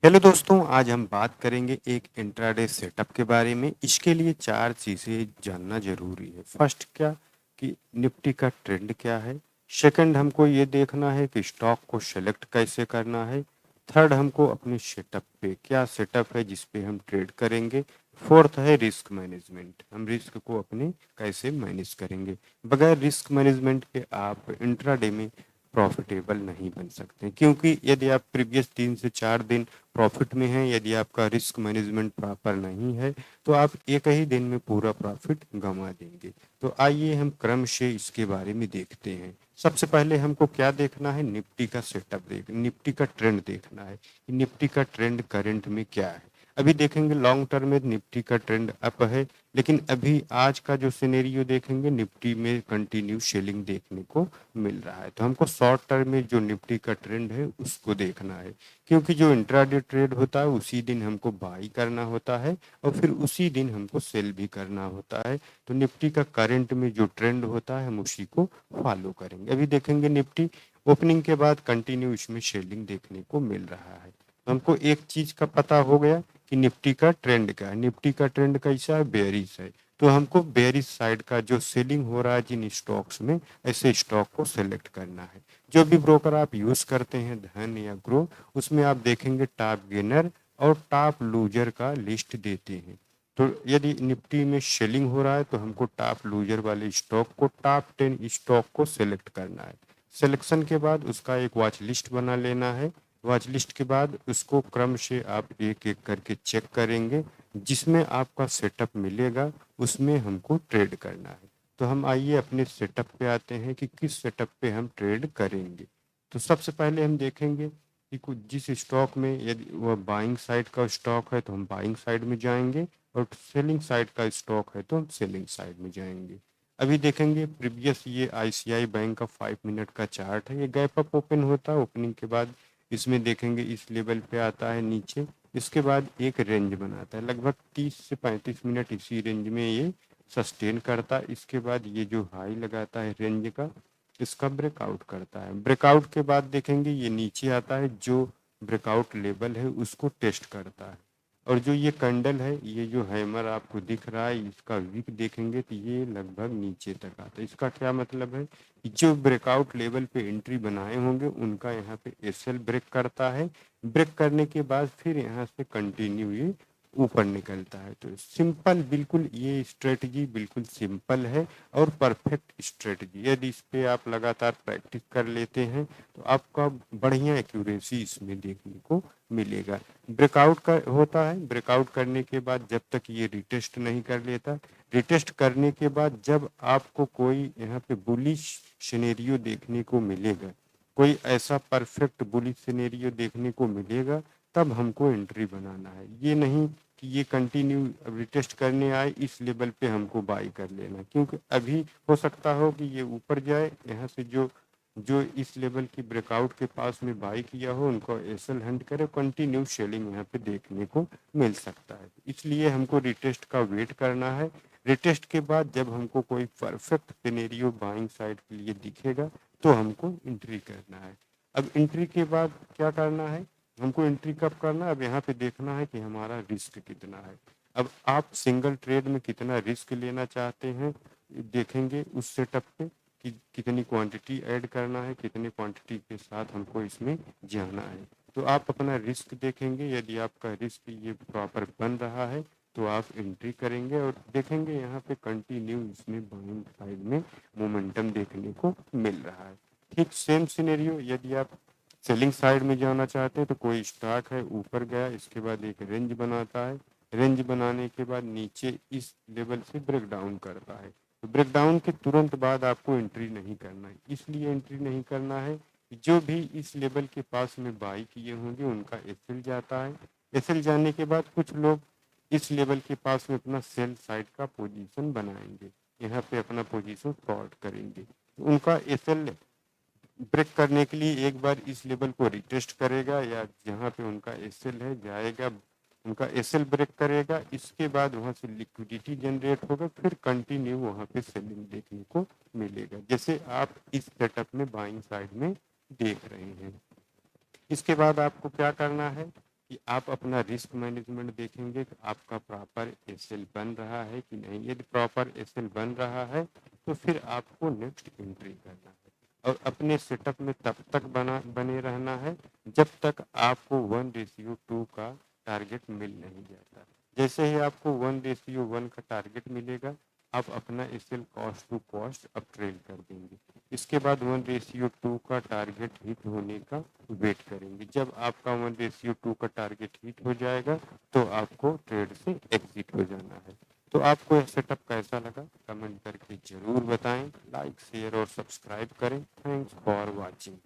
Hello दोस्तों, आज हम बात करेंगे एक इंट्राडे सेटअप के बारे में। इसके लिए 4 चीज़ें जानना ज़रूरी है। फर्स्ट क्या कि निफ्टी का ट्रेंड क्या है। सेकंड हमको ये देखना है कि स्टॉक को सेलेक्ट कैसे करना है। थर्ड हमको अपने सेटअप पे क्या सेटअप है जिस पे हम ट्रेड करेंगे। फोर्थ है रिस्क मैनेजमेंट, हम रिस्क को अपने कैसे मैनेज करेंगे। बगैर रिस्क मैनेजमेंट के आप इंट्राडे में प्रॉफिटेबल नहीं बन सकते, क्योंकि यदि आप प्रीवियस 3 से 4 दिन प्रॉफिट में हैं, यदि आपका रिस्क मैनेजमेंट प्रॉपर नहीं है तो आप एक ही दिन में पूरा प्रॉफिट गंवा देंगे। तो आइए हम क्रम से इसके बारे में देखते हैं। सबसे पहले हमको क्या देखना है, निफ्टी का सेटअप निफ्टी का ट्रेंड देखना है कि निफ्टी का ट्रेंड करंट में क्या है। अभी देखेंगे लॉन्ग टर्म में निफ्टी का ट्रेंड अप है, लेकिन अभी आज का जो सिनेरियो देखेंगे निफ्टी में कंटिन्यू सेलिंग देखने को मिल रहा है। तो हमको शॉर्ट टर्म में जो निफ्टी का ट्रेंड है उसको देखना है, क्योंकि जो इंट्राडे ट्रेड होता है उसी दिन हमको बाई करना होता है और फिर उसी दिन हमको सेल भी करना होता है। तो निफ्टी का करंट में जो ट्रेंड होता है हम उसी को फॉलो करेंगे। अभी देखेंगे निफ्टी ओपनिंग के बाद कंटिन्यू इसमें सेलिंग देखने को मिल रहा है। तो हमको एक चीज का पता हो गया कि निफ्टी का ट्रेंड क्या है। निफ्टी का ट्रेंड कैसा है, बेयरिश है। तो हमको बेयरिश साइड का जो सेलिंग हो रहा है जिन स्टॉक्स में, ऐसे स्टॉक को सेलेक्ट करना है। जो भी ब्रोकर आप यूज करते हैं, धन या ग्रो, उसमें आप देखेंगे टॉप गेनर और टॉप लूजर का लिस्ट देते हैं। तो यदि निफ्टी में सेलिंग हो रहा है तो हमको टॉप लूजर वाले स्टॉक को, टॉप 10 स्टॉक को सेलेक्ट करना है। सिलेक्शन के बाद उसका एक वॉच लिस्ट बना लेना है। वॉच लिस्ट के बाद उसको क्रम से आप एक एक करके चेक करेंगे, जिसमें आपका सेटअप मिलेगा उसमें हमको ट्रेड करना है। तो हम आइए अपने सेटअप पे आते हैं कि किस सेटअप पे हम ट्रेड करेंगे। तो सबसे पहले हम देखेंगे कि कुछ जिस स्टॉक में यदि वह बाइंग साइड का स्टॉक है तो हम बाइंग साइड में जाएंगे, और सेलिंग साइड का स्टॉक है तो हम सेलिंग साइड में जाएंगे। अभी देखेंगे प्रीवियस ये आईसीआई बैंक का 5 मिनट का चार्ट है। ये गैप अप ओपन होता है, ओपनिंग के बाद इसमें देखेंगे इस लेवल पे आता है नीचे। इसके बाद एक रेंज बनाता है, लगभग 30 से 35 मिनट इसी रेंज में ये सस्टेन करता है। इसके बाद ये जो हाई लगाता है रेंज का, इसका ब्रेकआउट करता है। ब्रेकआउट के बाद देखेंगे ये नीचे आता है, जो ब्रेकआउट लेवल है उसको टेस्ट करता है। और जो ये कैंडल है, ये जो हैमर आपको दिख रहा है, इसका विक देखेंगे तो ये लगभग नीचे तक आता है। इसका क्या मतलब है कि जो ब्रेकआउट लेवल पे एंट्री बनाए होंगे उनका यहाँ पे एसएल ब्रेक करता है। ब्रेक करने के बाद फिर यहाँ से कंटिन्यू ये ऊपर निकलता है। तो सिंपल, बिल्कुल ये स्ट्रेटजी बिल्कुल सिंपल है और परफेक्ट स्ट्रेटजी। यदि इस पे आप लगातार प्रैक्टिस कर लेते हैं तो आपका बढ़िया एक्यूरेसी इसमें देखने को मिलेगा। ब्रेकआउट का होता है, ब्रेकआउट करने के बाद जब तक ये रिटेस्ट नहीं कर लेता, रिटेस्ट करने के बाद जब आपको कोई यहाँ पे बुलिश सिनेरियो देखने को मिलेगा, कोई ऐसा परफेक्ट बुलिश सिनेरियो देखने को मिलेगा, तब हमको एंट्री बनाना है। ये नहीं कि ये कंटिन्यू रिटेस्ट करने आए इस लेवल पे हमको बाई कर लेना, क्योंकि अभी हो सकता हो कि ये ऊपर जाए, यहाँ से जो जो इस लेवल की ब्रेकआउट के पास में बाई किया हो उनको एसएल हंट करे, कंटिन्यू सेलिंग यहाँ पे देखने को मिल सकता है। इसलिए हमको रिटेस्ट का वेट करना है। रिटेस्ट के बाद जब हमको कोई परफेक्ट सिनेरियो बाइंग साइड के लिए दिखेगा तो हमको एंट्री करना है। अब एंट्री के बाद क्या करना है, हमको एंट्री कब करना है, अब यहाँ पे देखना है कि हमारा रिस्क कितना है। अब आप सिंगल ट्रेड में कितना रिस्क लेना चाहते हैं, देखेंगे उस सेटअप पे कि कितनी क्वांटिटी ऐड करना है, कितनी क्वांटिटी के साथ हमको इसमें जाना है। तो आप अपना रिस्क देखेंगे, यदि आपका रिस्क ये प्रॉपर बन रहा है तो आप एंट्री करेंगे और देखेंगे यहाँ पे कंटिन्यू इसमें बाइंग साइड में मोमेंटम देखने को मिल रहा है। ठीक सेम सिनेरियो यदि आप सेलिंग साइड में जाना चाहते हैं तो कोई स्टॉक है ऊपर गया, इसके बाद एक रेंज बनाता है, रेंज बनाने के बाद नीचे इस लेवल से ब्रेक डाउन करता है। तो ब्रेक डाउन के तुरंत बाद आपको एंट्री नहीं करना है। इसलिए एंट्री नहीं करना है कि जो भी इस लेवल के पास में बाई किए होंगे उनका एसएल जाता है। एसएल जाने के बाद कुछ लोग इस लेवल के पास में अपना सेल साइड का पोजीशन बनाएंगे, यहाँ पे अपना पोजीशन शॉर्ट करेंगे। तो उनका एसएल ब्रेक करने के लिए एक बार इस लेवल को रिटेस्ट करेगा या जहाँ पे उनका एसएल है जाएगा, उनका एसएल ब्रेक करेगा। इसके बाद वहाँ से लिक्विडिटी जनरेट होगा, फिर कंटिन्यू वहाँ पे सेलिंग देखने को मिलेगा, जैसे आप इस सेटअप में बाइंग साइड में देख रहे हैं। इसके बाद आपको क्या करना है कि आप अपना रिस्क मैनेजमेंट देखेंगे कि आपका प्रॉपर एसएल बन रहा है कि नहीं। यदि प्रॉपर एसएल बन रहा है तो फिर आपको नेक्स्ट एंट्री करना है और अपने सेटअप में तब तक बने रहना है जब तक आपको 1:2 का टारगेट मिल नहीं जाता। जैसे ही आपको 1:1 का टारगेट मिलेगा, आप अपना SL cost to cost up trade कर देंगे। इसके बाद 1:2 का टारगेट हिट होने का वेट करेंगे। जब आपका 1:2 का टारगेट हिट हो जाएगा तो आपको ट्रेड से एग्जिट हो जाना है। तो आपको यह सेटअप कैसा लगा कमेंट करके जरूर बताएं। लाइक शेयर और सब्सक्राइब करें। Thanks for watching.